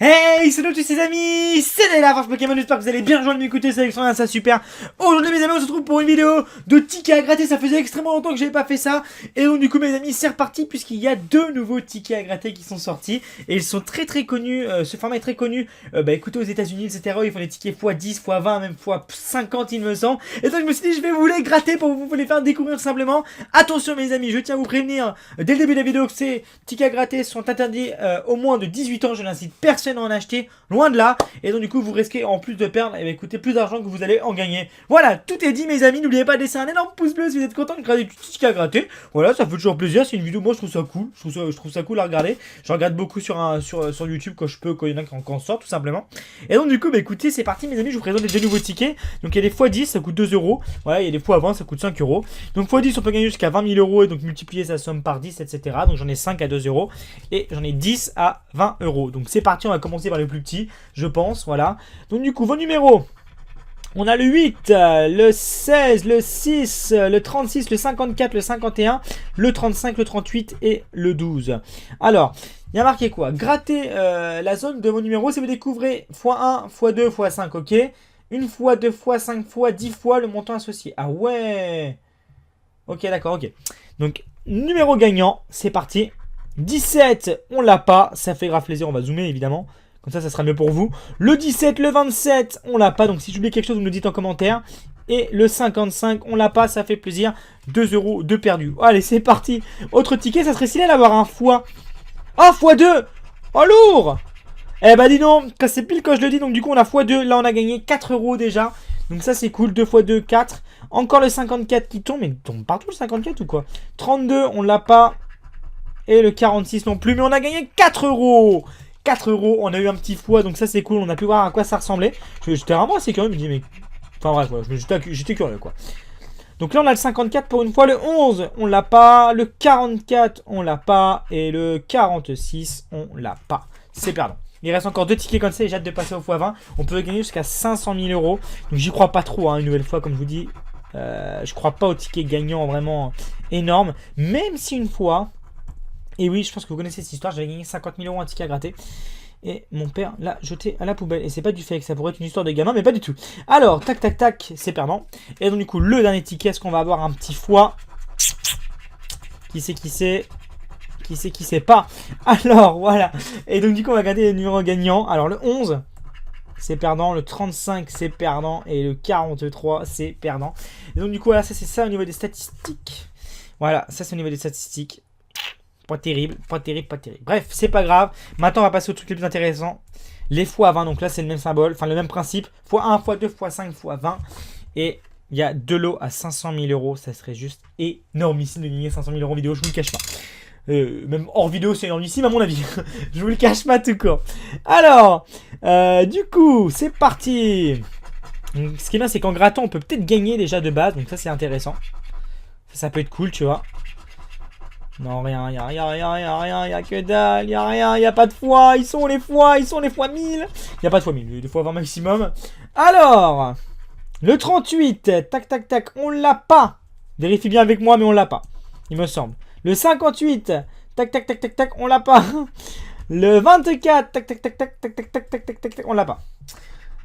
Hey, salut tous les amis, c'est la Force Pokémon, j'espère que vous allez bien rejoindre m'écouter, c'est Alexandre, ça super. Aujourd'hui mes amis, on se retrouve pour une vidéo de tickets à gratter, ça faisait extrêmement longtemps que j'avais pas fait ça. Et donc du coup mes amis, c'est reparti puisqu'il y a deux nouveaux tickets à gratter qui sont sortis. Et ils sont très connus, ce format est très connu, écoutez aux États-Unis etc, ils font des tickets x10, x20, même x50 il me semble. Et donc je me suis dit je vais vous les gratter pour vous les faire découvrir simplement. Attention mes amis, je tiens à vous prévenir dès le début de la vidéo que ces tickets à gratter sont interdits au moins de 18 ans, je n'incite personne à en acheter, loin de là, et donc du coup vous risquez en plus de perdre et écoutez plus d'argent que vous allez en gagner. Voilà, tout est dit mes amis, n'oubliez pas de laisser un énorme pouce bleu si vous êtes content de gratter des petits tickets à gratter. Voilà, ça fait toujours plaisir, c'est une vidéo, moi je trouve ça cool, je trouve ça cool à regarder. Je regarde beaucoup sur YouTube quand je peux, quand il y en a qui en sortent tout simplement. Et donc du coup écoutez, c'est parti mes amis, je vous présente les deux nouveaux tickets. Donc il y a des x10, ça coûte 2 euros, voilà, il y a des x20, ça coûte 5 euros. Donc x10 on peut gagner jusqu'à 20 000 euros et donc multiplier sa somme par 10 etc. Donc j'en ai 5 à 2 euros et j'en ai 10 à 20 euros. Donc c'est parti, on va commencer par les plus petits, je pense, voilà. Donc du coup, vos numéros, on a le 8, le 16, le 6, le 36, le 54, le 51, le 35, le 38 et le 12. Alors, il y a marqué quoi? Gratter la zone de vos numéros si vous découvrez x1, x2, x5, ok? Une fois, deux fois, 5 fois, 10 fois le montant associé. Ah ouais. Ok, d'accord, ok. Donc, numéro gagnant, c'est parti. 17, on l'a pas, ça fait grave plaisir, on va zoomer évidemment. Comme ça sera mieux pour vous. Le 17, le 27, on l'a pas. Donc si j'oublie quelque chose, vous me le dites en commentaire. Et le 55, on l'a pas, ça fait plaisir. 2 euros de perdu. Allez, c'est parti. Autre ticket, ça serait stylé d'avoir un fois. Oh, x2. Oh, lourd. Eh bah dis donc, c'est pile quand je le dis. Donc du coup, on a x2. Là, on a gagné 4 euros déjà. Donc ça, c'est cool. 2 x 2, 4. Encore le 54 qui tombe. Mais il tombe partout le 54 ou quoi? 32, on l'a pas. Et le 46 non plus. Mais on a gagné 4 euros. 4 euros, on a eu un petit foie, donc ça c'est cool, on a pu voir à quoi ça ressemblait. J'étais vraiment assez curieux, je me dis mais... Enfin bref, quoi. J'étais curieux quoi. Donc là on a le 54 pour une fois, le 11 on l'a pas, le 44 on l'a pas, et le 46 on l'a pas. C'est perdant. Il reste encore 2 tickets comme ça et j'ai hâte de passer au x20. On peut gagner jusqu'à 500 000 euros. Donc j'y crois pas trop, hein, une nouvelle fois comme je vous dis. Je crois pas aux tickets gagnants vraiment énormes. Même si une fois... Et oui, je pense que vous connaissez cette histoire, j'avais gagné 50 000 euros un ticket à gratter. Et mon père l'a jeté à la poubelle. Et c'est pas du fake, ça pourrait être une histoire de gamin, mais pas du tout. Alors, tac, tac, tac, c'est perdant. Et donc du coup, le dernier ticket, est-ce qu'on va avoir un petit foie? Qui sait pas. Alors, voilà. Et donc du coup, on va regarder les numéros gagnants. Alors, le 11, c'est perdant. Le 35, c'est perdant. Et le 43, c'est perdant. Et donc du coup, voilà, ça c'est ça au niveau des statistiques. Voilà, ça c'est au niveau des statistiques. Pas terrible, pas terrible, pas terrible. Bref, c'est pas grave. Maintenant, on va passer aux trucs les plus intéressants. Les x20, donc là, c'est le même symbole, enfin le même principe. x1, x2, x5, x20. Et il y a 2 lots à 500 000 euros. Ça serait juste énormissime de gagner 500 000 euros en vidéo, je vous le cache pas. Même hors vidéo, c'est énormissime à mon avis. Je vous le cache pas tout court. Alors, du coup, c'est parti. Donc, ce qui est bien, c'est qu'en grattant, on peut peut-être gagner déjà de base. Donc ça, c'est intéressant. Ça peut être cool, tu vois. Non, rien, y'a que dalle, y'a rien, y'a pas de fois, ils sont les fois 1000. Y'a pas de fois 1000, des fois 20 maximum. Alors, le 38, tac tac tac, on l'a pas. Vérifie bien avec moi, mais on l'a pas, il me semble. Le 58, tac tac tac tac tac, on l'a pas. Le 24, tac tac tac tac tac tac tac tac tac tac tac, on l'a pas.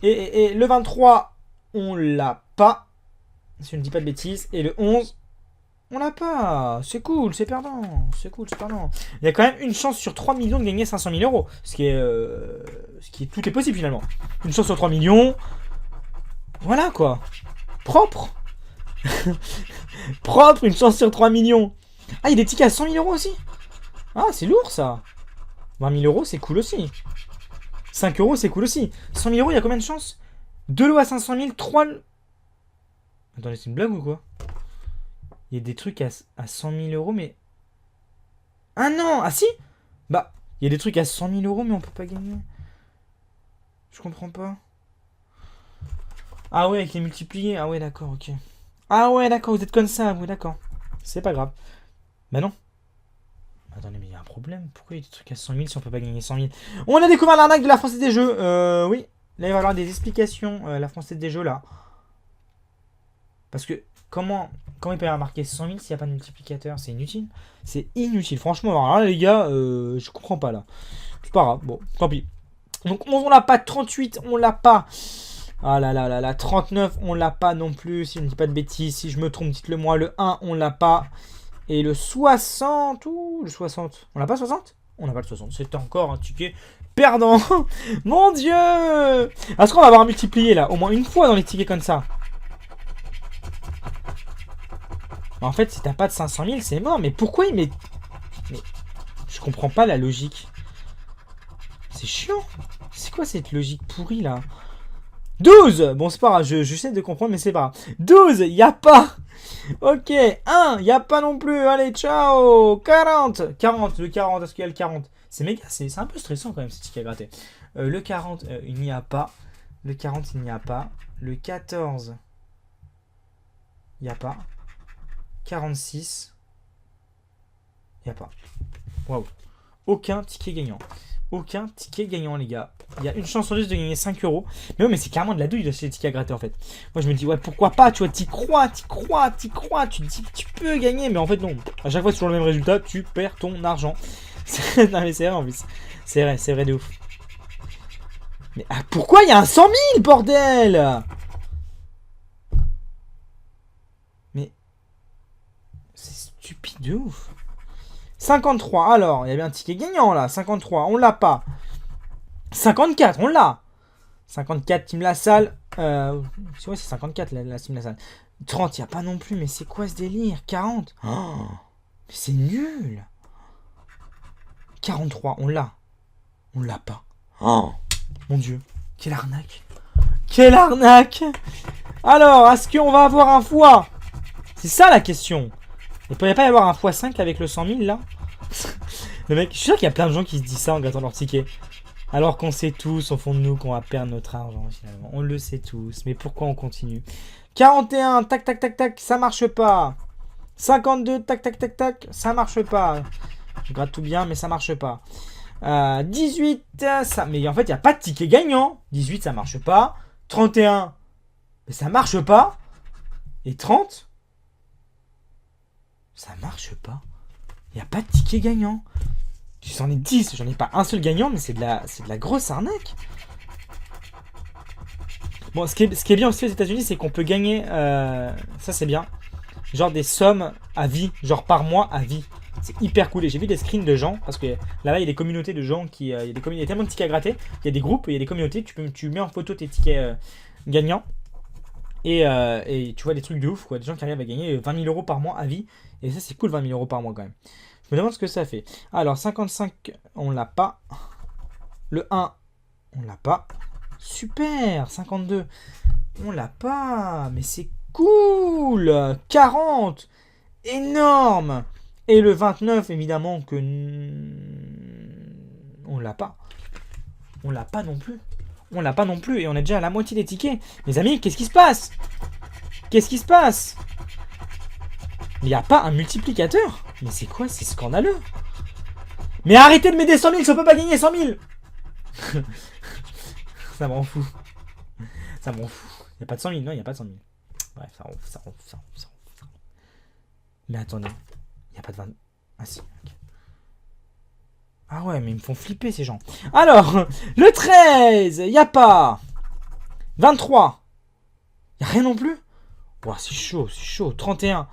Et le 23, on l'a pas. Si je ne dis pas de bêtises. Et le 11. On l'a pas, c'est cool, c'est perdant, c'est cool, c'est perdant. Il y a quand même une chance sur 3 millions de gagner 500 000 euros. Ce qui est tout est possible finalement. Une chance sur 3 millions. Voilà quoi. Propre. Propre, une chance sur 3 millions. Ah, il y a des tickets à 100 000 euros aussi. Ah, c'est lourd ça. 20 000 euros, c'est cool aussi. 5 euros, c'est cool aussi. 100 000 euros, il y a combien de chances? 2 lots à 500 000, 3... Attendez, c'est une blague ou quoi? Il y a des trucs à 100 000 euros, mais... Ah non! Ah si! Bah, il y a des trucs à 100 000 euros, mais on peut pas gagner. Je comprends pas. Ah ouais, avec les multipliés. Ah ouais, d'accord, ok. Ah ouais, d'accord, vous êtes comme ça. Oui, d'accord. C'est pas grave. Bah non. Attendez, mais il y a un problème. Pourquoi il y a des trucs à 100 000 si on peut pas gagner 100 000? On a découvert l'arnaque de la Française des Jeux. Oui. Là, il va y avoir des explications. La Française des Jeux, là. Parce que... Comment il peut y avoir marqué 100 000 s'il n'y a pas de multiplicateur? C'est inutile. C'est inutile. Franchement, alors là, les gars, je comprends pas là. C'est pas grave. Bon, tant pis. Donc 11 on l'a pas, 38 on l'a pas. Ah là là là là, 39 on l'a pas non plus, si je ne dis pas de bêtises. Si je me trompe, dites-le moi. Le 1 on l'a pas. Et le 60, ouh, le 60. On l'a pas 60? On n'a pas le 60, c'est encore un ticket perdant. Mon dieu. Est-ce qu'on va avoir un multiplié là, au moins une fois dans les tickets comme ça? En fait, si t'as pas de 500 000, c'est mort. Mais pourquoi il met... Mais je comprends pas la logique. C'est chiant. C'est quoi cette logique pourrie là? 12. Bon, c'est pas grave, j'essaie de comprendre, mais c'est pas grave. 12, y a pas. Ok, 1, y a pas non plus. Allez, ciao. 40. 40, le 40, est-ce qu'il y a le 40? C'est méga, c'est un peu stressant quand même, ce ticket à gratter. Le 40, il n'y a pas. Le 40, il n'y a pas. Le 14, il n'y a pas. 46, il n'y a pas. Waouh. Aucun ticket gagnant. Aucun ticket gagnant, les gars. Il y a une chance sur 10 de gagner 5 euros. Mais ouais, mais c'est carrément de la douille de ces tickets à gratter en fait. Moi je me dis, ouais, pourquoi pas, tu vois, t'y crois. Tu te dis que tu peux gagner. Mais en fait, non. À chaque fois, c'est toujours le même résultat. Tu perds ton argent. Non, mais c'est vrai en plus. C'est vrai de ouf. Mais pourquoi il y a un 100 000, bordel? Mais c'est stupide de ouf. 53, alors, il y avait un ticket gagnant là. 53, on l'a pas. 54, on l'a. 54, Team La Salle. Ouais, c'est 54 la Team La Salle. 30, il n'y a pas non plus. Mais c'est quoi ce délire? 40. Oh, mais c'est nul. 43, on l'a. On l'a pas. Oh, mon dieu. Quelle arnaque. Quelle arnaque. Alors, est-ce qu'on va avoir un foie? C'est ça la question. Il pourrait pas y avoir un x5 avec le 100 000 là? Le mec, je suis sûr qu'il y a plein de gens qui se disent ça en grattant leur ticket. Alors qu'on sait tous au fond de nous qu'on va perdre notre argent finalement. On le sait tous, mais pourquoi on continue? 41, tac tac tac tac, ça marche pas. 52, tac tac tac tac, ça marche pas. Je gratte tout bien, mais ça marche pas. 18, ça... Mais en fait, il n'y a pas de ticket gagnant. 18, ça marche pas. 31, mais ça marche pas. Et 30, ça marche pas. Il n'y a pas de ticket gagnant. J'en ai 10, j'en ai pas un seul gagnant, mais c'est de la grosse arnaque. Bon, ce qui est bien aussi aux États-Unis, c'est qu'on peut gagner, ça c'est bien, genre des sommes à vie, genre par mois à vie. C'est hyper cool. Et j'ai vu des screens de gens, parce que là-bas il y a des communautés de gens qui. Il y a tellement de tickets à gratter, il y a des groupes, il y a des communautés, tu mets en photo tes tickets gagnants. Et tu vois des trucs de ouf, quoi. Des gens qui arrivent à gagner 20 000 euros par mois à vie. Et ça, c'est cool, 20 000 euros par mois quand même. Je me demande ce que ça fait. Alors, 55, on l'a pas. Le 1, on l'a pas. Super, 52, on l'a pas. Mais c'est cool. 40, énorme. Et le 29, évidemment que... On l'a pas. On l'a pas non plus. On l'a pas non plus. Et on est déjà à la moitié des tickets. Mes amis, qu'est-ce qui se passe? Qu'est-ce qui se passe? Il n'y a pas un multiplicateur? Mais c'est quoi? C'est scandaleux. Mais arrêtez de m'aider 100 000, ça peut pas gagner 100 000. Ça m'en fout. Ça m'en fout. Il n'y a pas de 100 000, non, il n'y a pas de 100 000. Bref, ça ronfle. Mais attendez. Il n'y a pas de 20... Ah si, ok. Ah ouais, mais ils me font flipper ces gens. Alors, le 13, il n'y a pas. 23. Il n'y a rien non plus. Ouah, c'est chaud, c'est chaud. 31.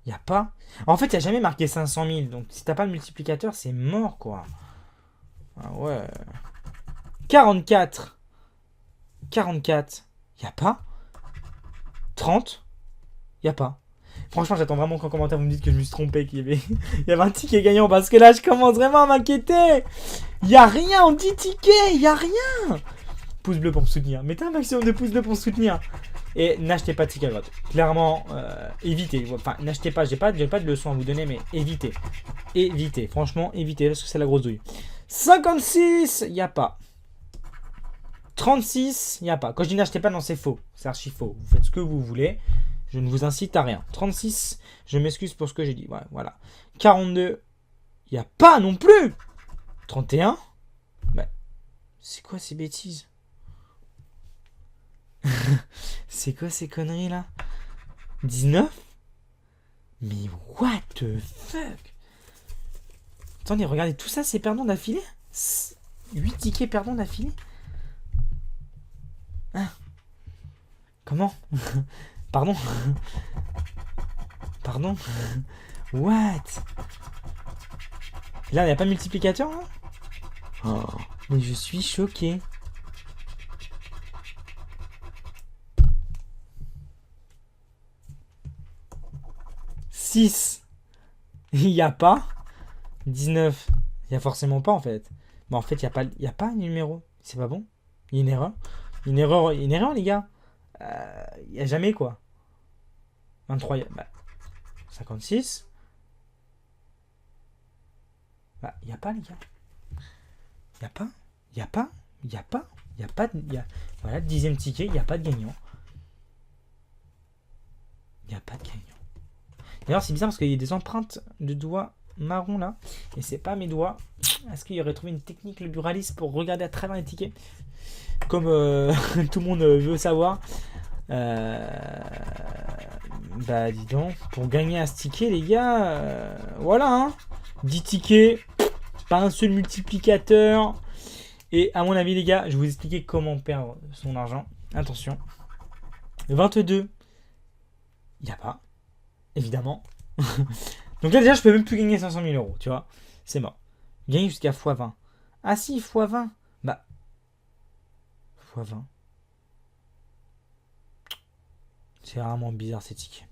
Il n'y a pas. En fait, il n'y a jamais marqué 500 000. Donc, si t'as pas le multiplicateur, c'est mort, quoi. Ah ouais. 44. 44. Il n'y a pas. 30. Il n'y a pas. Franchement, j'attends vraiment qu'en commentaire vous me dites que je me suis trompé, qu'il y avait un ticket gagnant. Parce que là, je commence vraiment à m'inquiéter. Il n'y a rien, on dit ticket. Il n'y a rien. Pouce bleu pour me soutenir. Mettez un maximum de pouces bleus pour me soutenir. Et n'achetez pas de ticket à droite. Clairement, évitez. Enfin, n'achetez pas. J'ai pas de leçon à vous donner, mais évitez. Évitez. Franchement, évitez. Parce que c'est la grosse douille. 56, il n'y a pas. 36, il n'y a pas. Quand je dis n'achetez pas, non, c'est faux. C'est archi faux. Vous faites ce que vous voulez. Je ne vous incite à rien. 36, je m'excuse pour ce que j'ai dit. Ouais, voilà. 42, il n'y a pas non plus. 31, bah, c'est quoi ces bêtises? C'est quoi ces conneries là? 19? Mais what the fuck? Attendez, regardez, tout ça c'est perdant d'affilée? 8 tickets perdants d'affilée. Hein? Comment? Pardon? Pardon? What? Là, il n'y a pas de multiplicateur, là? Oh, mais je suis choqué. « 6. Il n'y a pas. 19. Il n'y a forcément pas, en fait. Mais en fait, il n'y a pas un numéro. C'est pas bon. Il y a une erreur. Une erreur, les gars. Il n'y a jamais, quoi. 23. Bah, 56. Bah, il n'y a pas, les gars. Il n'y a pas. Il n'y a pas. Il n'y a pas. Il n'y a pas. Voilà, 10e ticket. Il n'y a pas de gagnant. Il n'y a pas de gagnant. D'ailleurs, c'est bizarre parce qu'il y a des empreintes de doigts marron là. Et c'est pas mes doigts. Est-ce qu'il y aurait trouvé une technique, le buraliste, pour regarder à travers les tickets? Comme tout le monde veut savoir. Bah, dis donc. Pour gagner un ticket, les gars. Voilà, hein. 10 tickets. Pas un seul multiplicateur. Et à mon avis, les gars, je vais vous expliquer comment perdre son argent. Attention. 22. Il n'y a pas. Évidemment. Donc là, déjà, je peux même plus gagner 500 000 euros, tu vois. C'est mort. Gagner jusqu'à x20. Ah si, x20. Bah. x20. C'est vraiment bizarre ces tickets.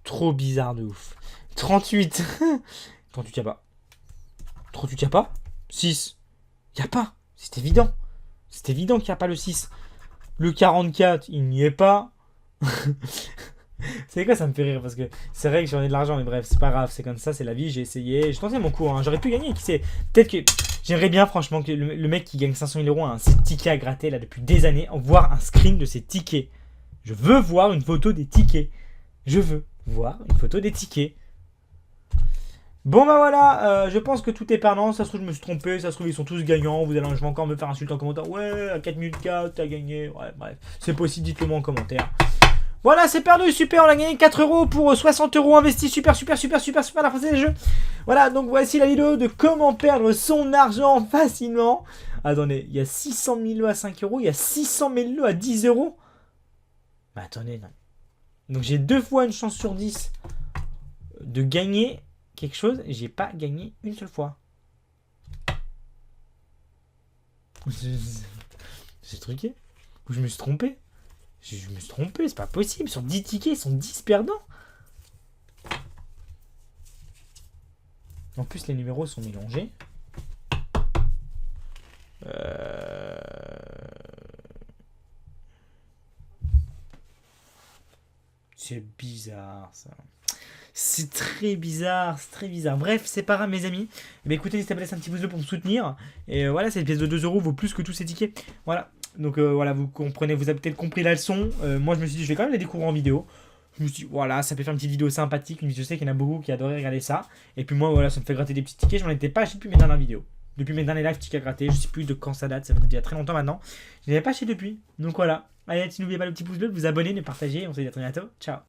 Trop bizarre de ouf. 38. 38, y a pas. 38, y a pas. 6. Y a pas. C'est évident. C'est évident qu'il n'y a pas le 6. Le 44, il n'y est pas. C'est quoi, ça me fait rire parce que c'est vrai que j'en ai de l'argent, mais bref, c'est pas grave, c'est comme ça, c'est la vie, j'ai essayé, j'ai tenté mon coup, hein. J'aurais pu gagner, qui sait. Peut-être que j'aimerais bien, franchement, que le mec qui gagne 500 000 euros a ses tickets à gratter là depuis des années, voir un screen de ses tickets. Je veux voir une photo des tickets. Je veux voir une photo des tickets. Bon bah voilà, je pense que tout est perdant, ça se trouve je me suis trompé, ça se trouve ils sont tous gagnants, je vais encore me faire insulter en commentaire, ouais, à 4 minutes 4, t'as gagné, ouais, bref, c'est possible, dites-le moi en commentaire. Voilà, c'est perdu, super, on a gagné 4 euros pour 60 euros investis, super, la française des jeux. Voilà, donc voici la vidéo de comment perdre son argent facilement. Attendez, il y a 600 000 lots à 5 euros, il y a 600 000 lots à 10 euros. Bah attendez, non. Donc j'ai 2 fois une chance sur 10 de gagner quelque chose, j'ai pas gagné une seule fois. J'ai truqué. Ou je me suis trompé. Je me suis trompé, c'est pas possible. Sur 10 tickets, ils sont 10 perdants. En plus, les numéros sont mélangés. C'est bizarre, ça. C'est très bizarre, c'est très bizarre. Bref, c'est pas grave, mes amis. Mais écoutez, n'hésitez pas à laisser un petit pouce bleu pour me soutenir. Et voilà, cette pièce de 2 euros vaut plus que tous ces tickets. Voilà. Donc voilà, vous comprenez, vous avez peut-être compris la leçon. Moi, je me suis dit, je vais quand même les découvrir en vidéo. Je me suis dit, voilà, ça peut faire une petite vidéo sympathique. Je sais qu'il y en a beaucoup qui adoraient regarder ça. Et puis moi, voilà, ça me fait gratter des petits tickets. Je n'en étais pas acheté depuis mes dernières vidéos. Depuis mes derniers lives tickets à gratter. Je sais plus de quand ça date. Ça fait déjà très longtemps maintenant. Je n'avais pas acheté depuis. Donc voilà. Allez, n'oubliez pas le petit pouce bleu, de vous abonner, de partager. On se dit à très bientôt. Ciao.